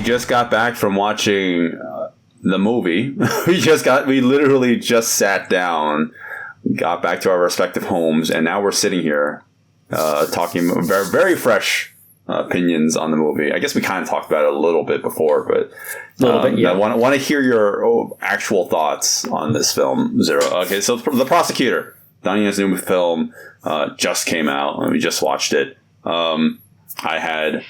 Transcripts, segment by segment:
Just got back from watching the movie. We literally just sat down, got back to our respective homes, and now we're sitting here talking very, very fresh opinions on the movie. I guess we kind of talked about it a little bit before, but I want to hear your actual thoughts on this film, Zero. Okay, so The Prosecutor, Donnie Yen's new film, just came out, and we just watched it. I had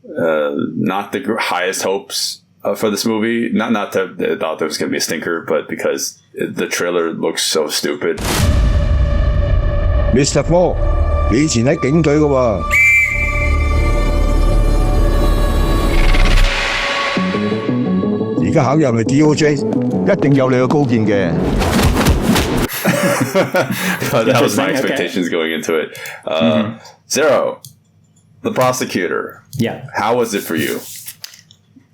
not the highest hopes for this movie. Not that I thought there was going to be a stinker, but because the trailer looks so stupid. Mr. Paul, 你以前喺警隊㗎喎。而家考入嚟 DOJ， 一定有你嘅高見嘅。That was my expectations going into it. Zero, The Prosecutor. Yeah. How was it for you?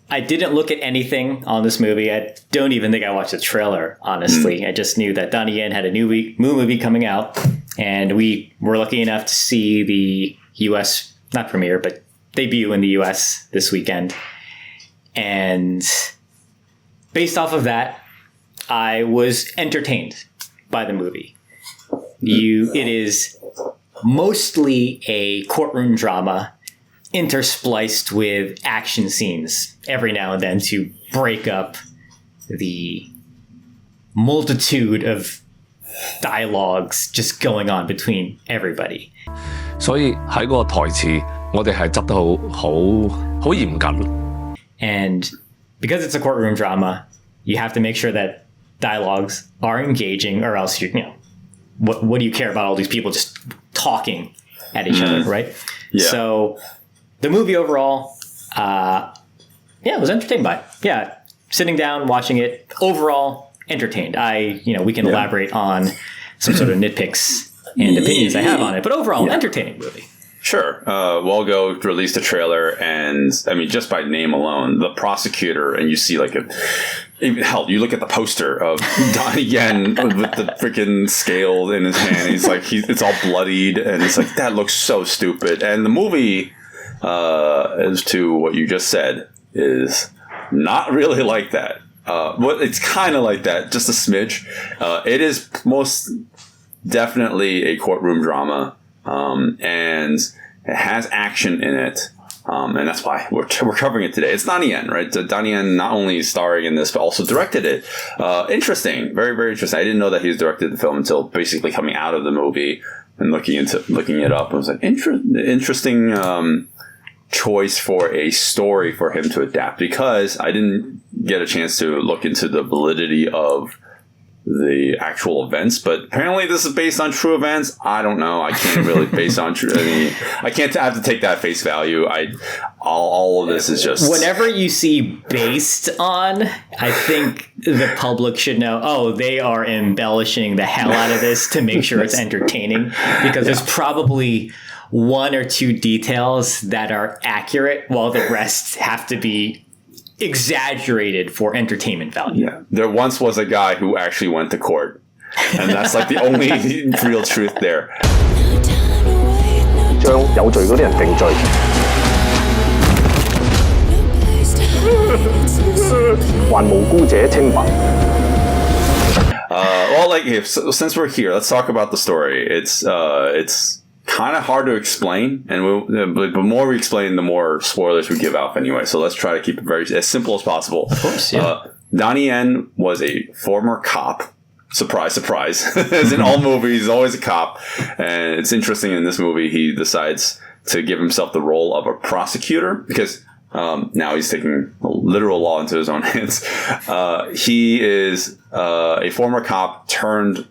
I didn't look at anything on this movie. I don't even think I watched the trailer, honestly. I just knew that Donnie Yen had a new movie coming out, and we were lucky enough to see the U.S., not premiere, but debut in the U.S. this weekend. And based off of that, I was entertained by the movie. It is mostly a courtroom drama interspliced with action scenes every now and then to break up the multitude of dialogues just going on between everybody. 所以喺個台詞，我哋係執得好嚴謹。And because it's a courtroom drama, you have to make sure that dialogues are engaging, or else what do you care about all these people just talking at each other, right? Yeah. So the movie overall, it was entertained by it. Yeah, sitting down, watching it, overall entertained. We can elaborate on some sort of nitpicks and opinions I have on it, but overall, entertaining movie. Sure. Walgo released a trailer, and I mean, just by name alone, The Prosecutor, and you see hell, you look at the poster of Donnie Yen with the freaking scale in his hand. He's like, it's all bloodied, and it's like, that looks so stupid. And the movie, as to what you just said, is not really like that. It's kind of like that, just a smidge. It is most definitely a courtroom drama. And it has action in it, and that's why we're covering it today. It's Donnie Yen, right? So Donnie Yen not only starring in this, but also directed it. Interesting, very, very interesting. I didn't know that he directed the film until basically coming out of the movie and looking it up. I was like, interesting choice for a story for him to adapt, because I didn't get a chance to look into the validity of the actual events, but apparently this is based on true events. I don't know. I can't really base on true. I can't. I have to take that face value. All of this is just whatever you see based on. I think the public should know. Oh, they are embellishing the hell out of this to make sure it's entertaining, because there's probably one or two details that are accurate, while the rest have to be exaggerated for entertainment value. Yeah. There once was a guy who actually went to court, and that's like the only real truth there. 將有罪嗰啲人定罪。還無辜者清白。Since we're here, let's talk about the story. It's kind of hard to explain, and the more we explain, the more spoilers we give out anyway. So let's try to keep it as simple as possible. Of course, yeah. Donnie Yen was a former cop. Surprise, surprise. As in all movies, he's always a cop. And it's interesting, in this movie, he decides to give himself the role of a prosecutor, because now he's taking literal law into his own hands. He is a former cop turned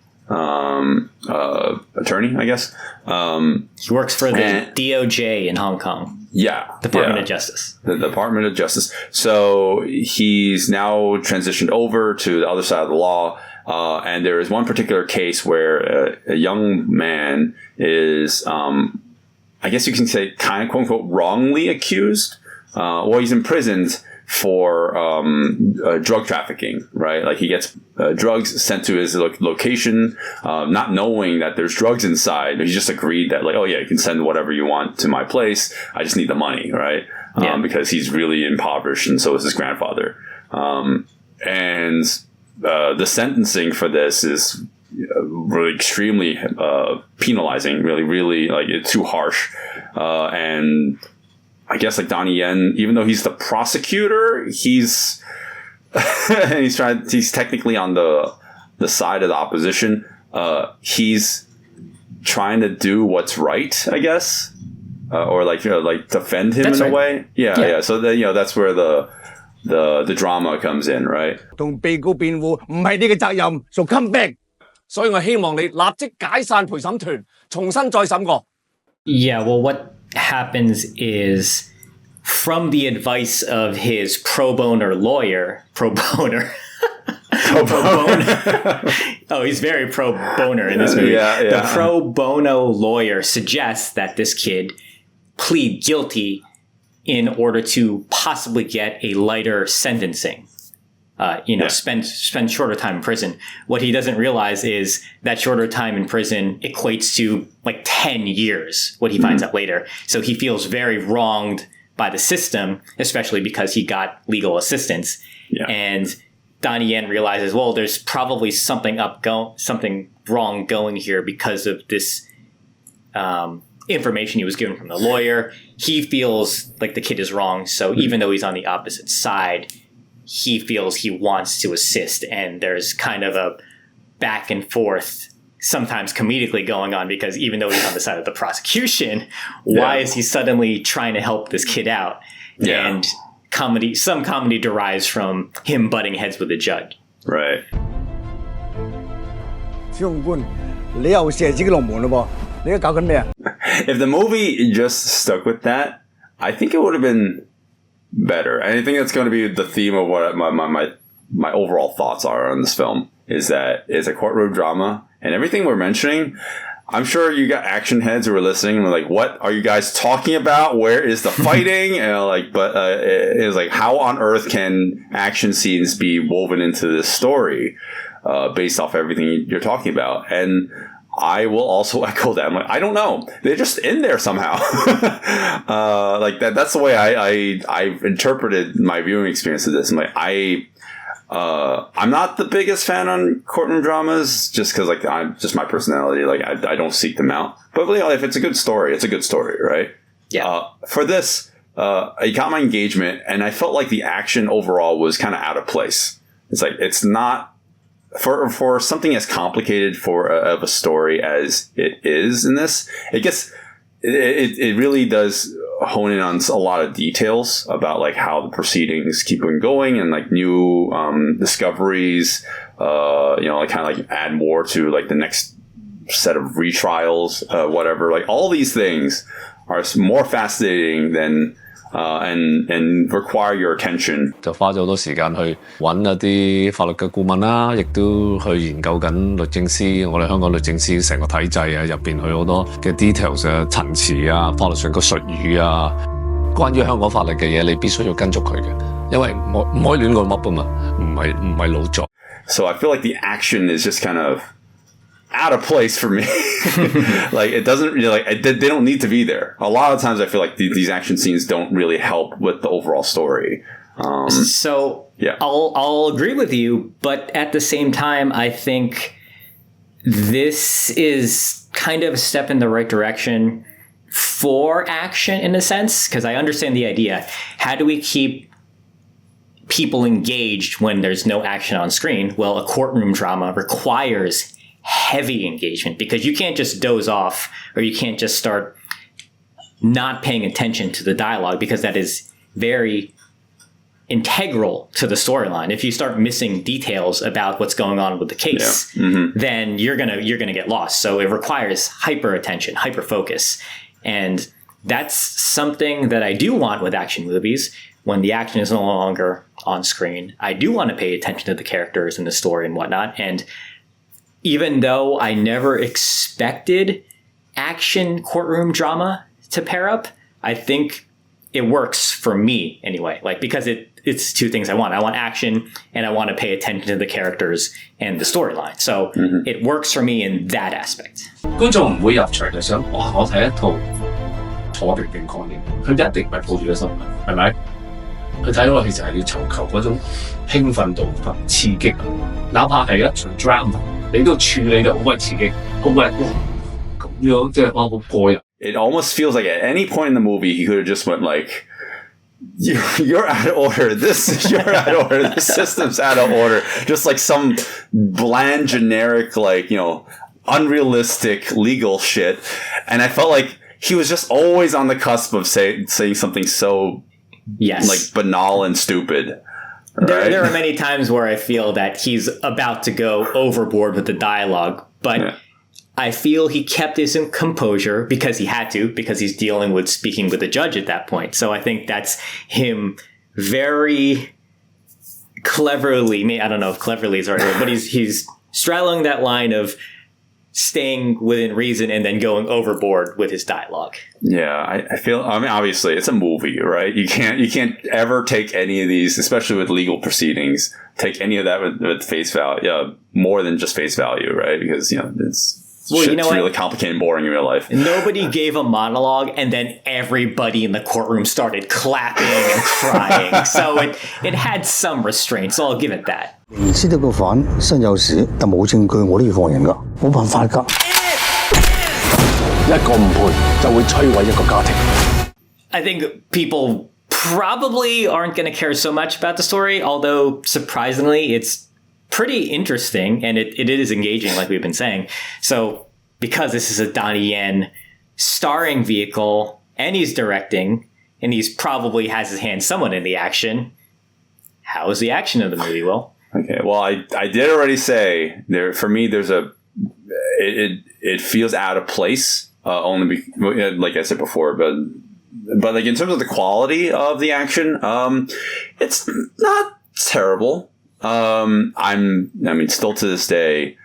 attorney, I guess. He works for the DOJ in Hong Kong. Yeah. Department of Justice. The Department of Justice. So he's now transitioned over to the other side of the law. And there is one particular case where a young man is, I guess you can say, kind of quote unquote wrongly accused. Well, he's imprisoned for drug trafficking, right? Like he gets drugs sent to his location, not knowing that there's drugs inside. He just agreed that, like, oh yeah, you can send whatever you want to my place. I just need the money, right? Because he's really impoverished, and so is his grandfather. And the sentencing for this is really extremely penalizing. Really, like, it's too harsh, and I guess, like, Donnie Yen, even though he's the prosecutor, he's technically on the side of the opposition. He's trying to do what's right, I guess, or like defend him in a way. Yeah. So then, that's where the drama comes in, right? 同被告辯護唔係你嘅責任，so come back。所以我希望你立即解散陪審團，重新再審過。Yeah, well, what happens is, from the advice of his pro boner lawyer, oh, he's very pro boner in this movie. The pro bono lawyer suggests that this kid plead guilty in order to possibly get a lighter sentencing. Spend shorter time in prison. What he doesn't realize is that shorter time in prison equates to like 10 years, what he finds out later. So he feels very wronged by the system, especially because he got legal assistance. Yeah. And Donnie Yen realizes, well, there's probably something wrong going here because of this information he was given from the lawyer. He feels like the kid is wrong. So even though he's on the opposite side, he feels he wants to assist, and there's kind of a back and forth, sometimes comedically going on, because even though he's on the side of the prosecution, why is he suddenly trying to help this kid out? Yeah. And some comedy derives from him butting heads with the judge. Right. 小紅官，你又射自己龍門嘞噃？你而家搞緊咩啊？ If the movie just stuck with that, I think it would have been better. And I think that's going to be the theme of what my overall thoughts are on this film, is that it's a courtroom drama, and everything we're mentioning, I'm sure you got action heads who are listening and were like, what are you guys talking about? Where is the fighting? But it's like, how on earth can action scenes be woven into this story based off everything you're talking about? And I will also echo that. I'm like, I don't know. They're just in there somehow. Like that's the way I've interpreted my viewing experience of this. I'm like, I'm not the biggest fan on courtroom dramas, just because, like, I'm just my personality. Like, I don't seek them out. But if it's a good story, it's a good story, right? Yeah. For this, it got my engagement, and I felt like the action overall was kind of out of place. It's like, it's not for something as complicated of a story as it is in this. It really does hone in on a lot of details about, like, how the proceedings keep on going, and, like, new discoveries, like, kind of like add more to, like, the next set of retrials, whatever. Like, all these things are more fascinating than and require your attention. 就花咗好多時間去揾一啲法律嘅顧問啦，亦都去研究緊律政司，我哋香港律政司成個體制啊，入邊佢好多嘅 details 啊、陳詞啊、法律上嘅術語啊，關於香港法律嘅嘢，你必須要跟足佢嘅，因為唔可以亂咁噏啊嘛，唔係老作。So I feel like the action is just kind of out of place for me. Like, it doesn't really, like, they don't need to be there. A lot of times I feel like these action scenes don't really help with the overall story. Yeah, I'll agree with you, but at the same time, I think this is kind of a step in the right direction for action, in a sense, because I understand the idea. How do we keep people engaged when there's no action on screen? Well, a courtroom drama requires heavy engagement, because you can't just doze off, or you can't just start not paying attention to the dialogue, because that is very integral to the storyline. If you start missing details about what's going on with the case, then you're gonna get lost. So it requires hyper attention, hyper focus, and that's something that I do want with action movies. When the action is no longer on screen, I do want to pay attention to the characters and the story and whatnot. And even though I never expected action courtroom drama to pair up, I think it works for me anyway. Like, because it's two things I want. I want action and I want to pay attention to the characters and the storyline. So it works for me in that aspect. 觀眾唔會入場就想，哇！我睇一套楚敵勁抗刑，佢一定唔係抱住個心態，係咪？佢睇嗰個戲就係要尋求嗰種興奮度同刺激，哪怕係一場 drama，你都處理得好鬼刺激，好鬼哇咁樣，即係哇好過癮。It almost feels like at any point in the movie he could have just went like, you're out of order. You're out of order. This system's out of order. Just like some bland, generic, like, you know, unrealistic legal shit. And I felt like he was just always on the cusp of saying something so like banal and stupid. Right? There are many times where I feel that he's about to go overboard with the dialogue, but I feel he kept his composure because he had to, because he's dealing with speaking with the judge at that point. So I think that's him very cleverly, I don't know if cleverly is the right word, but he's straddling that line of staying within reason and then going overboard with his dialogue. Yeah, I feel, I mean, obviously it's a movie, right? You can't ever take any of these, especially with legal proceedings, take any of that with face value, more than just face value, right? Because, you know, it's really complicated and boring in real life. Nobody gave a monologue and then everybody in the courtroom started clapping and crying. So it had some restraint, so I'll give it that. 明知道個犯身有事，但冇證據，我都要放人㗎，冇辦法㗎。一個誤判就會摧毀一個家庭。I think people probably aren't going to care so much about the story, although surprisingly, it's pretty interesting and it is engaging, like we've been saying. So because this is a Donnie Yen starring vehicle and he's directing and he's probably has his hand somewhat in the action, how is the action of the movie, Will? Okay, well, I did already say there for me. There's it feels out of place. Like I said before, but like in terms of the quality of the action, it's not terrible. Still to this day,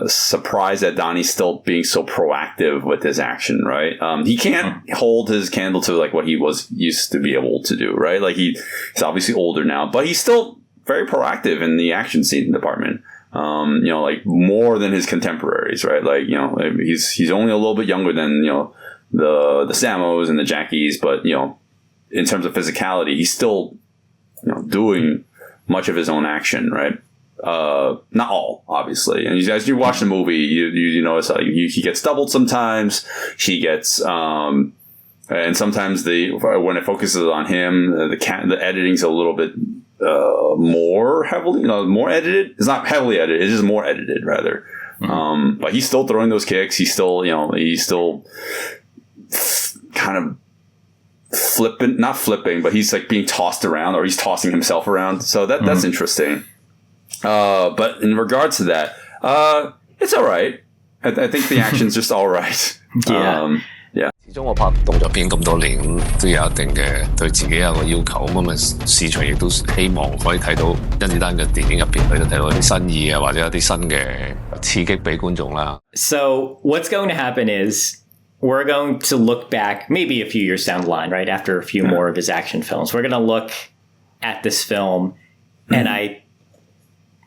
surprised that Donnie's still being so proactive with his action, right? He can't hold his candle to like what he was used to be able to do, right? Like he's obviously older now, but he's still very proactive in the action scene department. You know, like more than his contemporaries, right? Like, you know, he's only a little bit younger than, you know, the Samos and the Jackies, but, you know, in terms of physicality, he's still, you know, doing much of his own action, right? Not all, obviously. And as you watch the movie, you notice he gets doubled sometimes. He gets, and sometimes when it focuses on him, the editing's a little bit more heavily, more edited. It's not heavily edited. It's just more edited, rather. Mm-hmm. But he's still throwing those kicks. He's still, he's still kind of not flipping, but he's like being tossed around, or he's tossing himself around. So that's interesting. But in regards to that, it's all right. I think the action's just all right. Yeah. Yeah. 始終我拍動作片咁多年，都有一定嘅對自己有個要求，咁啊市場亦都希望可以睇到甄子丹嘅電影入邊，可以睇到啲新意啊，或者一啲新嘅刺激俾觀眾啦。So what's going to happen is we're going to look back maybe a few years down the line, right, after a few more of his action films. We're going to look at this film, and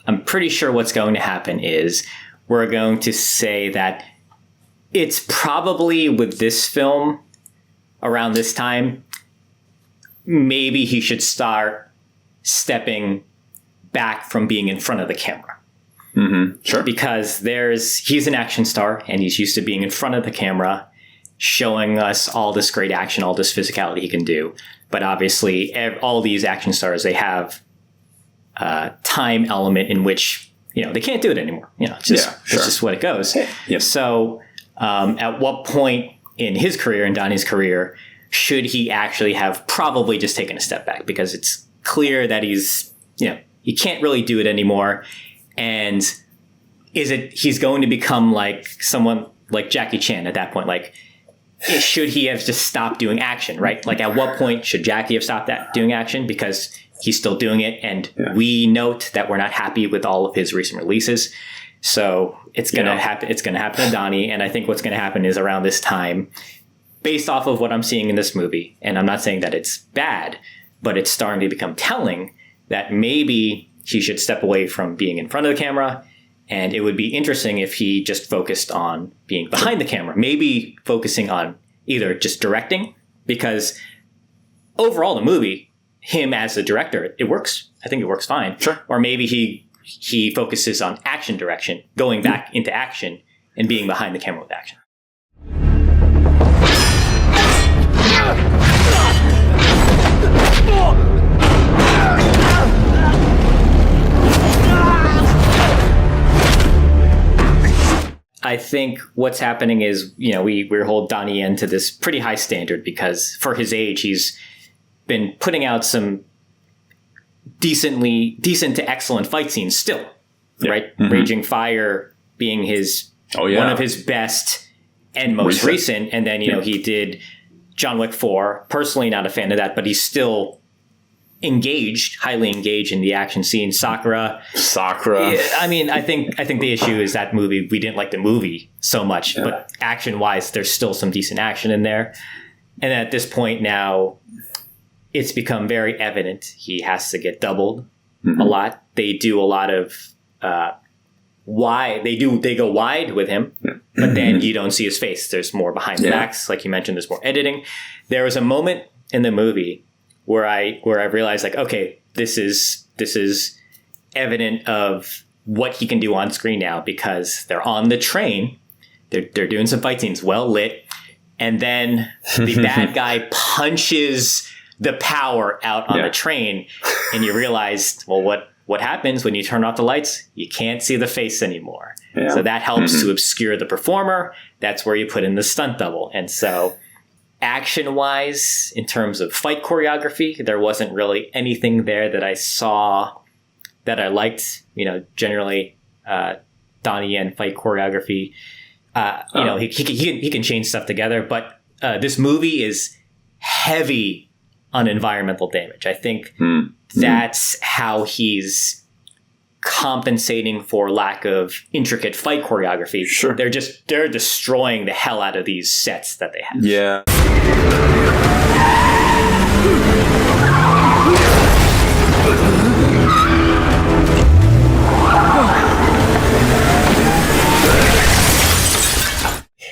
I'm pretty sure what's going to happen is we're going to say that it's probably with this film around this time, maybe he should start stepping back from being in front of the camera. Mm-hmm. Sure. Because he's an action star and he's used to being in front of the camera, showing us all this great action, all this physicality he can do. But obviously all these action stars, they have a time element in which, they can't do it anymore. It's just what it goes. Yeah. So, at what point in his career, in Donnie's career, should he actually have probably just taken a step back, because it's clear that he's, he can't really do it anymore. And he's going to become like someone like Jackie Chan at that point? Like, should he have just stopped doing action, right? Like, at what point should Jackie have stopped doing action? Because he's still doing it. And we note that we're not happy with all of his recent releases. So it's going to happen. It's going to happen to Donnie. And I think what's going to happen is around this time, based off of what I'm seeing in this movie, and I'm not saying that it's bad, but it's starting to become telling that maybe he should step away from being in front of the camera. And it would be interesting if he just focused on being behind the camera, maybe focusing on either just directing, because overall the movie, him as a director, it works. I think it works fine. Sure. Or maybe he focuses on action direction, going back into action and being behind the camera with action. I think what's happening is, we hold Donnie Yen to this pretty high standard, because for his age, he's been putting out some decent to excellent fight scenes still, right? Mm-hmm. Raging Fire being one of his best and most recent. And then, he did John Wick 4. Personally, not a fan of that, but he's still highly engaged in the action scene. Sakura. I mean, I think the issue is that movie, we didn't like the movie so much, but action wise, there's still some decent action in there. And at this point now, it's become very evident he has to get doubled a lot. They do a lot of wide. They go wide with him, but then you don't see his face. There's more behind the backs, like you mentioned. There's more editing. There was a moment in the movie where I realized, like, okay, this is evident of what he can do on screen now, because they're on the train, they're doing some fight scenes, well lit, and then the bad guy punches the power out on the train, and you realize, well, what happens when you turn off the lights? You can't see the face anymore. Yeah. So that helps to obscure the performer. That's where you put in the stunt double. And so action-wise, in terms of fight choreography, there wasn't really anything there that I saw that I liked. Generally, Donnie Yen fight choreography, he can chain stuff together. But this movie is heavy on environmental damage. I think that's how he's compensating for lack of intricate fight choreography. Sure. They're destroying the hell out of these sets that they have. Yeah.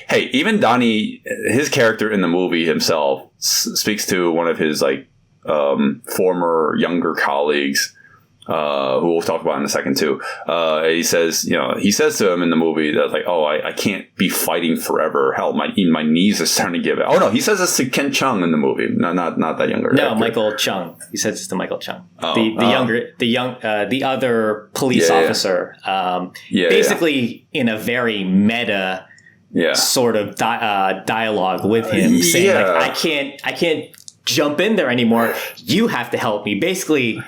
Hey, even Donnie, his character in the movie himself speaks to one of his former younger colleagues, who we'll talk about in a second too. He says to him in the movie that, like, oh, I can't be fighting forever. Hell, my knees are starting to give out. Oh no, he says this to Ken Chung in the movie. No, not that younger. No, actor. Michael Chung. He says this to Michael Chung, oh, the other police officer. Basically in a very meta sort of dialogue with him, saying like, I can't jump in there anymore. You have to help me. Basically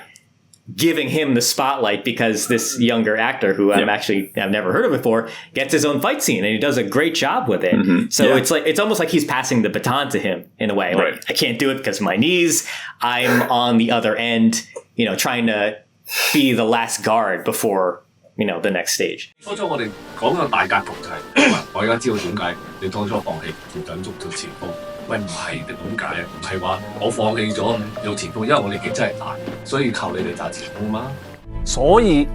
giving him the spotlight, because this younger actor, who I've never heard of before, gets his own fight scene, and he does a great job with it. Mm-hmm. So it's almost like he's passing the baton to him in a way. Like, I can't do it because of my knees. I'm on the other end, trying to be the last guard before, the next stage. 初初我哋講個大格局就係，我而家知道點解你當初放棄做緊足球前鋒。喂，唔係的，點解？唔係話我放棄咗做前鋒，因為我年紀真係大，所以靠你哋打前鋒嘛。所以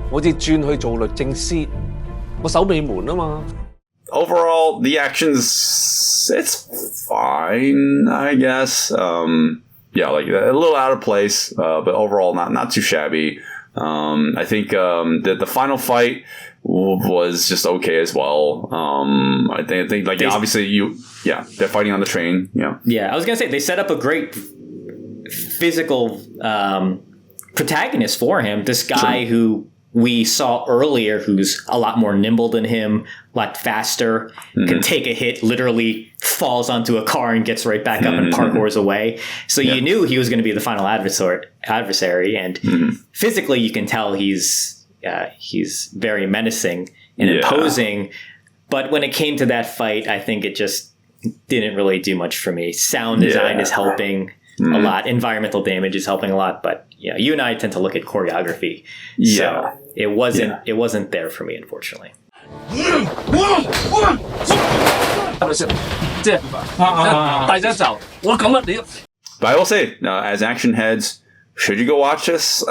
我哋轉去做律政司，我守尾門啊嘛。Overall, the action's it's fine, I guess. Like a little out of place, but overall not too shabby. I think the final fight was just okay as well. I think like obviously they're fighting on the train. I was gonna say they set up a great physical protagonist for him. This guy who we saw earlier, who's a lot more nimble than him, a lot faster, can take a hit, literally falls onto a car and gets right back up and parkours away. So you knew he was going to be the final adversary, and physically you can tell he's very menacing and imposing. But when it came to that fight, I think it just didn't really do much for me. Sound design is helping a lot. Environmental damage is helping a lot, but you and I tend to look at choreography. So it wasn't there for me, unfortunately. But I will say, as action heads, should you go watch this?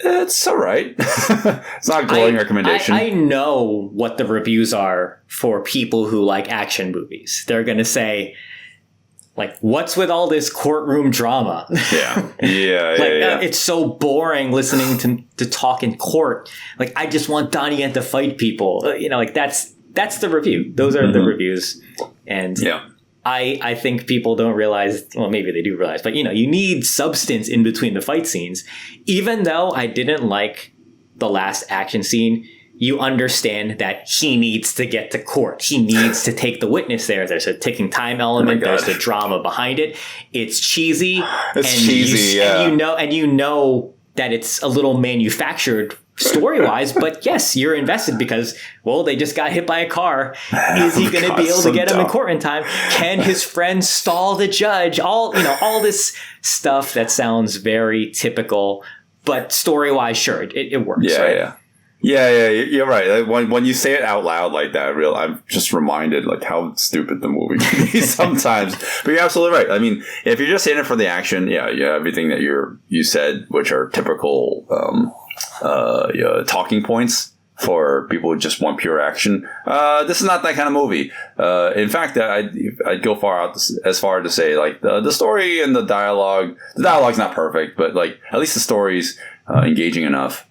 It's all right. It's not a glowing recommendation. I know what the reviews are for people who like action movies. They're going to say, like, what's with all this courtroom drama? It's so boring listening to talk in court. Like, I just want Donnie Yen to fight people. That's the review. Those are the reviews. And I think people don't realize, well, maybe they do realize, but you need substance in between the fight scenes. Even though I didn't like the last action scene, you understand that he needs to get to court. He needs to take the witness there. There's a ticking time element. There's the drama behind it. It's cheesy. And you know that it's a little manufactured story-wise, but yes, you're invested because, well, they just got hit by a car. Is he going to be able to get him in court in time? Can his friend stall the judge? All this stuff that sounds very typical, but story-wise, sure, it works. Right? Yeah, you're right. When you say it out loud like that, I'm just reminded like how stupid the movie can be sometimes. But you're absolutely right. I mean, if you're just in it for the action, everything that you said, which are typical talking points for people who just want pure action. This is not that kind of movie. In fact, I'd go as far to say like the story and the dialogue. The dialogue's not perfect, but like at least the story's engaging enough.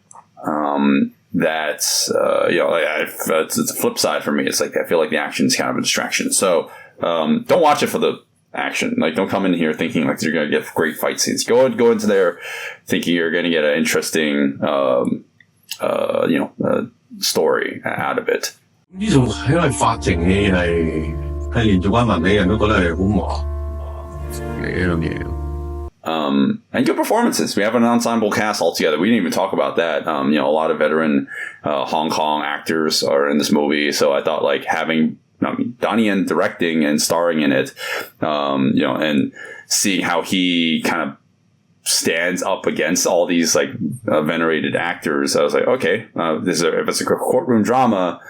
It's a flip side for me. It's like I feel like the action's kind of a distraction. So don't watch it for the action. Like, don't come in here thinking like you're going to get great fight scenes. Go into there thinking you're going to get an interesting story out of it. 呢種因為法庭戲係連續關文美人都覺得係好忙嘅一樣嘢。And good performances. We have an ensemble cast altogether. We didn't even talk about that. A lot of veteran Hong Kong actors are in this movie. So I thought like having Donnie Yen directing and starring in it, and seeing how he kind of stands up against all these like venerated actors. I was like, okay, if it's a courtroom drama,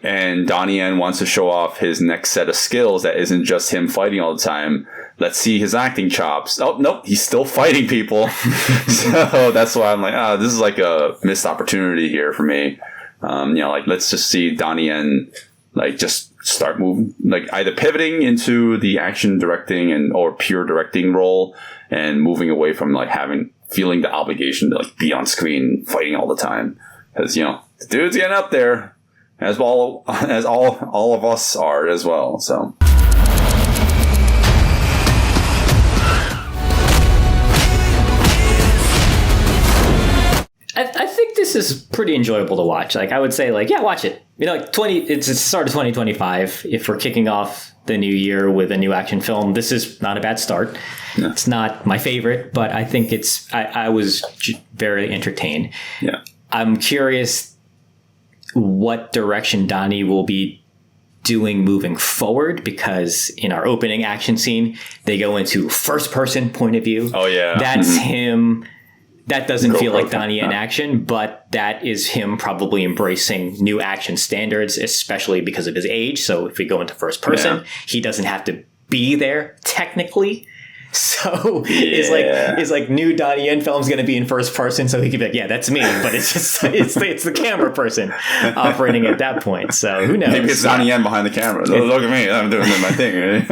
and Donnie Yen wants to show off his next set of skills that isn't just him fighting all the time. Let's see his acting chops. Oh, nope, he's still fighting people. So that's why I'm like, this is like a missed opportunity here for me. Let's just see Donnie Yen like just start moving, like either pivoting into the action directing or pure directing role and moving away from like feeling the obligation to like be on screen fighting all the time. Because, the dude's getting up there. As all of us are as well. So I think this is pretty enjoyable to watch. Like, I would say, like, watch it. It's the start of 2025. If we're kicking off the new year with a new action film, this is not a bad start. No. It's not my favorite, but I think I was very entertained. Yeah. I'm curious what direction Donnie will be doing moving forward, because in our opening action scene, they go into first person point of view. Oh, yeah. That's him. That doesn't feel like Donnie in action, but that is him probably embracing new action standards, especially because of his age. So if we go into first person, he doesn't have to be there technically. So is like new Donnie Yen film's going to be in first person, so he could be like, yeah, that's me, but it's just it's the camera person operating at that point. So who knows? Maybe it's Donnie Yen behind the camera. Look at me, I'm doing my thing.